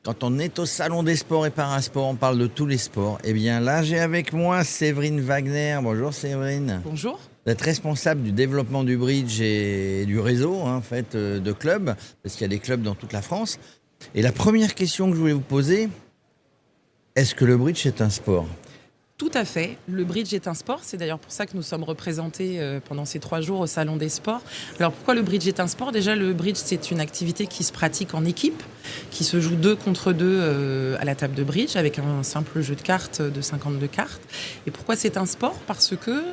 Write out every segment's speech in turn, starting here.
Quand on est au Salon des sports et parasports, on parle de tous les sports. Eh bien là, j'ai avec moi Séverine Wagner. Bonjour Séverine. Bonjour. Vous êtes responsable du développement du bridge et du réseau de clubs, parce qu'il y a des clubs dans toute la France. Et la première question que je voulais vous poser, est-ce que le bridge est un sport ? Tout à fait. Le bridge est un sport. C'est d'ailleurs pour ça que nous sommes représentés pendant ces 3 jours au Salon des sports. Alors pourquoi le bridge est un sport ? Déjà, le bridge, c'est une activité qui se pratique en équipe, qui se joue 2 contre 2 à la table de bridge avec un simple jeu de cartes de 52 cartes. Et pourquoi c'est un sport ? Parce que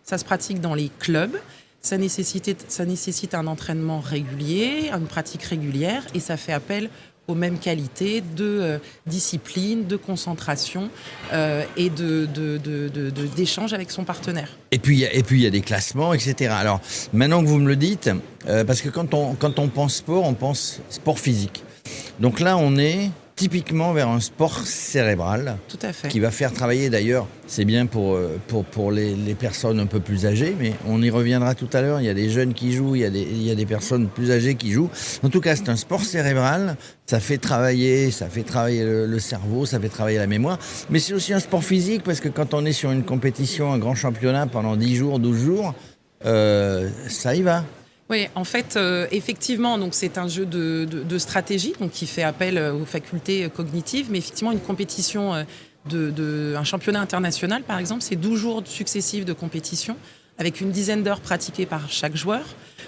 ça se pratique dans les clubs. Ça nécessite un entraînement régulier, une pratique régulière et ça fait appel aux mêmes qualités de discipline, de concentration et d'échange avec son partenaire. Et puis il y a des classements, etc. Alors maintenant que vous me le dites, parce que quand on pense sport, on pense sport physique. Donc là, on est typiquement vers un sport cérébral. Tout à fait. Qui va faire travailler d'ailleurs, c'est bien pour les personnes un peu plus âgées, mais on y reviendra tout à l'heure. Il y a des jeunes qui jouent, il y a des personnes plus âgées qui jouent. En tout cas, c'est un sport cérébral. Ça fait travailler le cerveau, ça fait travailler la mémoire. Mais c'est aussi un sport physique parce que quand on est sur une compétition, un grand championnat pendant 10 jours, 12 jours, ça y va. Oui, en fait, effectivement, donc c'est un jeu de stratégie donc qui fait appel aux facultés cognitives, mais effectivement, une compétition un championnat international, par exemple, c'est 12 jours successifs de compétition avec une dizaine d'heures pratiquées par chaque joueur.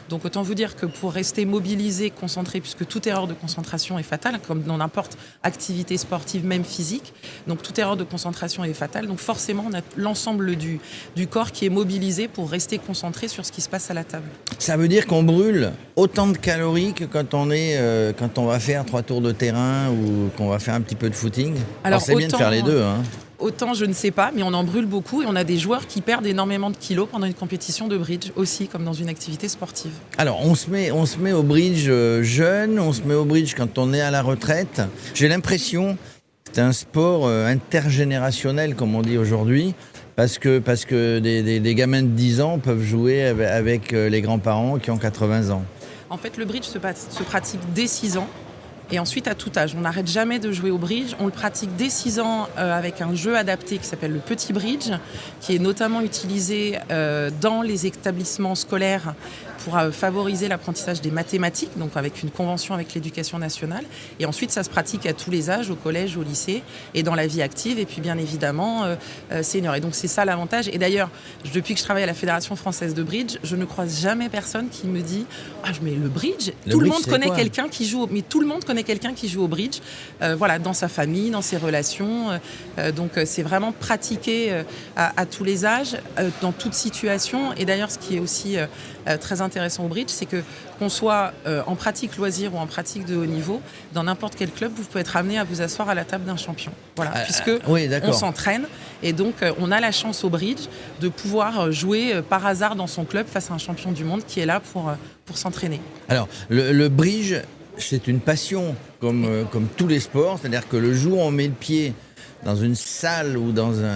Donc autant vous dire que pour rester mobilisé, concentré, puisque toute erreur de concentration est fatale, comme dans n'importe activité sportive, même physique, donc toute erreur de concentration est fatale. Donc forcément, on a l'ensemble du corps qui est mobilisé pour rester concentré sur ce qui se passe à la table. Ça veut dire qu'on brûle autant de calories que quand on va faire 3 tours de terrain ou qu'on va faire un petit peu de footing. Alors c'est bien de faire les deux, hein. Autant, je ne sais pas, mais on en brûle beaucoup et on a des joueurs qui perdent énormément de kilos pendant une compétition de bridge aussi, comme dans une activité sportive. Alors, on se met au bridge jeune, on se met au bridge quand on est à la retraite. J'ai l'impression que c'est un sport intergénérationnel, comme on dit aujourd'hui, parce que des gamins de 10 ans peuvent jouer avec les grands-parents qui ont 80 ans. En fait, le bridge se pratique dès 6 ans. Et ensuite, à tout âge. On n'arrête jamais de jouer au bridge. On le pratique dès 6 ans avec un jeu adapté qui s'appelle le petit bridge, qui est notamment utilisé dans les établissements scolaires pour favoriser l'apprentissage des mathématiques, donc avec une convention avec l'éducation nationale. Et ensuite, ça se pratique à tous les âges, au collège, au lycée, et dans la vie active, et puis bien évidemment, senior. Et donc, c'est ça l'avantage. Et d'ailleurs, depuis que je travaille à la Fédération française de bridge, je ne croise jamais personne qui me dit « Ah, mais le bridge, tout le monde connaît quelqu'un qui joue, mais tout le monde connaît quelqu'un qui joue au bridge, dans sa famille, dans ses relations. Donc, c'est vraiment pratiqué à tous les âges, dans toute situation. Et d'ailleurs, ce qui est aussi très intéressant au bridge, c'est que qu'on soit en pratique loisir ou en pratique de haut niveau, dans n'importe quel club, vous pouvez être amené à vous asseoir à la table d'un champion. Voilà, puisque on s'entraîne et donc on a la chance au bridge de pouvoir jouer par hasard dans son club face à un champion du monde qui est là pour s'entraîner. Alors, le bridge, c'est une passion comme tous les sports, c'est-à-dire que le jour où on met le pied dans une salle ou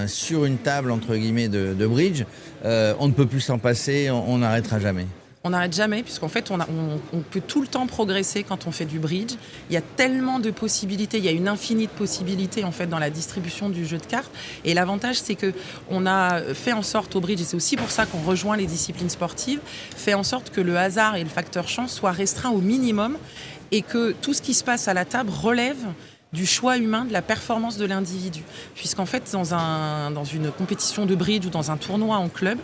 sur une table entre guillemets de bridge, on ne peut plus s'en passer, on n'arrêtera jamais. On n'arrête jamais, puisqu'en fait, on peut tout le temps progresser quand on fait du bridge. Il y a tellement de possibilités, il y a une infinie de possibilités en fait dans la distribution du jeu de cartes. Et l'avantage, c'est que on a fait en sorte au bridge, et c'est aussi pour ça qu'on rejoint les disciplines sportives, fait en sorte que le hasard et le facteur chance soient restreints au minimum et que tout ce qui se passe à la table relève du choix humain, de la performance de l'individu. Puisqu'en fait, dans une compétition de bridge ou dans un tournoi en club,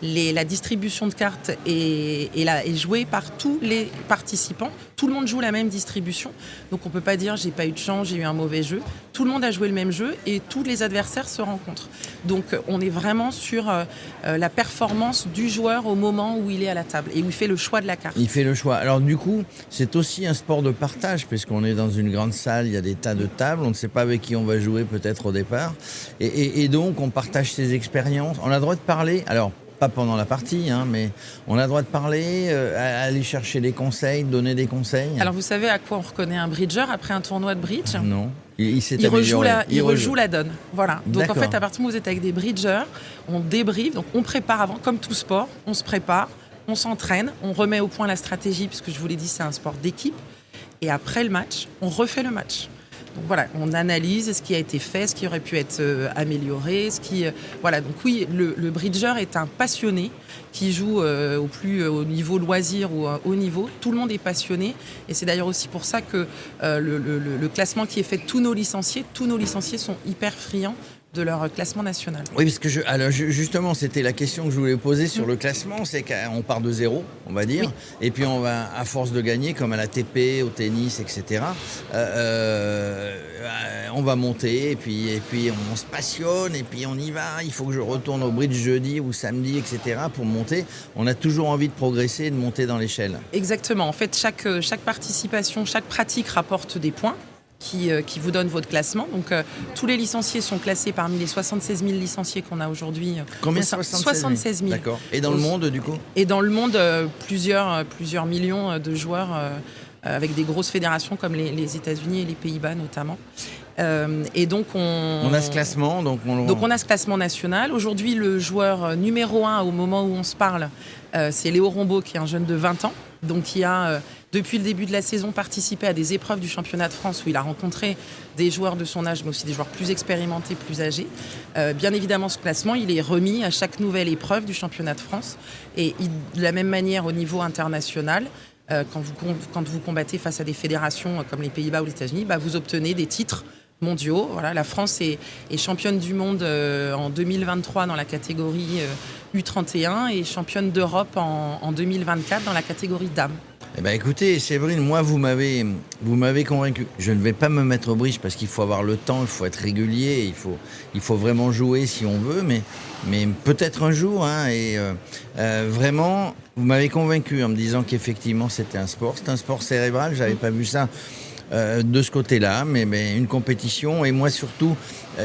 la distribution de cartes est jouée par tous les participants. Tout le monde joue la même distribution. Donc on ne peut pas dire j'ai pas eu de chance, j'ai eu un mauvais jeu. Tout le monde a joué le même jeu et tous les adversaires se rencontrent. Donc on est vraiment sur la performance du joueur au moment où il est à la table et où il fait le choix de la carte. Il fait le choix. Alors du coup, c'est aussi un sport de partage puisqu'on est dans une grande salle, il y a des tas de tables, on ne sait pas avec qui on va jouer peut-être au départ. Et donc on partage ses expériences. On a le droit de parler. Alors, pas pendant la partie, mais on a le droit de parler, aller chercher des conseils, donner des conseils. Alors vous savez à quoi on reconnaît un bridger après un tournoi de bridge ? Non. Il rejoue la donne. Voilà. Donc d'accord. En fait, à partir du moment où vous êtes avec des bridgers, on débriefe, donc on prépare avant, comme tout sport, on se prépare, on s'entraîne, on remet au point la stratégie, puisque je vous l'ai dit, c'est un sport d'équipe. Et après le match, on refait le match. Donc voilà, on analyse ce qui a été fait, ce qui aurait pu être amélioré, voilà. Donc oui, le bridger est un passionné qui joue au niveau loisir ou haut niveau. Tout le monde est passionné et c'est d'ailleurs aussi pour ça que le classement qui est fait de tous nos licenciés sont hyper friands de leur classement national. Oui, parce que justement, c'était la question que je voulais poser sur le classement, c'est qu'on part de zéro, on va dire, et puis on va, à force de gagner, comme à la TP, au tennis, etc., on va monter, et puis on se passionne, et puis on y va, il faut que je retourne au bridge jeudi ou samedi, etc., pour monter. On a toujours envie de progresser et de monter dans l'échelle. Exactement. En fait, chaque participation, chaque pratique rapporte des points qui vous donne votre classement. Donc, tous les licenciés sont classés parmi les 76 000 licenciés qu'on a aujourd'hui. Combien? 76 000. D'accord. Et dans le monde, du coup? Et dans le monde, plusieurs millions de joueurs avec des grosses fédérations comme les États-Unis et les Pays-Bas notamment. Et donc on a ce classement. Donc on a ce classement national. Aujourd'hui, le joueur numéro 1 au moment où on se parle, c'est Léo Rombaud, qui est un jeune de 20 ans. Donc qui a, depuis le début de la saison, participé à des épreuves du championnat de France où il a rencontré des joueurs de son âge, mais aussi des joueurs plus expérimentés, plus âgés. Bien évidemment, ce classement, il est remis à chaque nouvelle épreuve du championnat de France. Et de la même manière, au niveau international, quand vous combattez face à des fédérations comme les Pays-Bas ou les États-Unis, vous obtenez des titres mondiaux. Voilà, la France est championne du monde en 2023 dans la catégorie U31 et championne d'Europe en 2024 dans la catégorie dames. Eh ben écoutez, Séverine, moi vous m'avez convaincu. Je ne vais pas me mettre au bridge parce qu'il faut avoir le temps, il faut être régulier, il faut vraiment jouer si on veut, mais peut-être un jour. Vraiment, vous m'avez convaincu en me disant qu'effectivement c'était un sport cérébral. J'avais pas vu ça de ce côté-là, mais une compétition. Et moi surtout,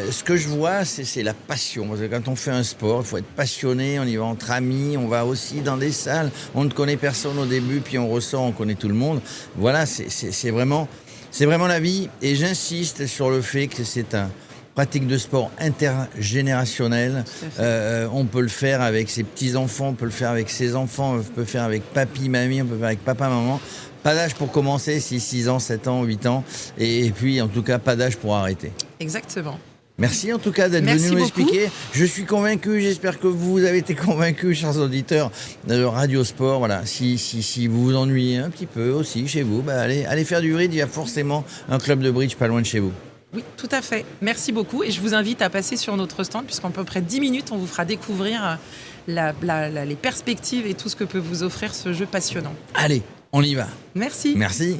ce que je vois, c'est la passion. Parce que quand on fait un sport, il faut être passionné, on y va entre amis, on va aussi dans des salles, on ne connaît personne au début, puis on ressort, on connaît tout le monde. Voilà, c'est vraiment la vie. Et j'insiste sur le fait que c'est un pratique de sport intergénérationnel. On peut le faire avec ses petits-enfants, on peut le faire avec ses enfants, on peut le faire avec papy, mamie, on peut le faire avec papa, maman. Pas d'âge pour commencer, 6 ans, 7 ans, 8 ans. Et puis, en tout cas, pas d'âge pour arrêter. Exactement. Merci en tout cas d'être venu nous expliquer. Je suis convaincu, j'espère que vous avez été convaincus, chers auditeurs de Radio Sport. Voilà, si vous vous ennuyez un petit peu aussi chez vous, allez faire du bridge. Il y a forcément un club de bridge pas loin de chez vous. Oui, tout à fait. Merci beaucoup. Et je vous invite à passer sur notre stand, puisqu'en peu près 10 minutes, on vous fera découvrir les perspectives et tout ce que peut vous offrir ce jeu passionnant. Allez, on y va. Merci. Merci.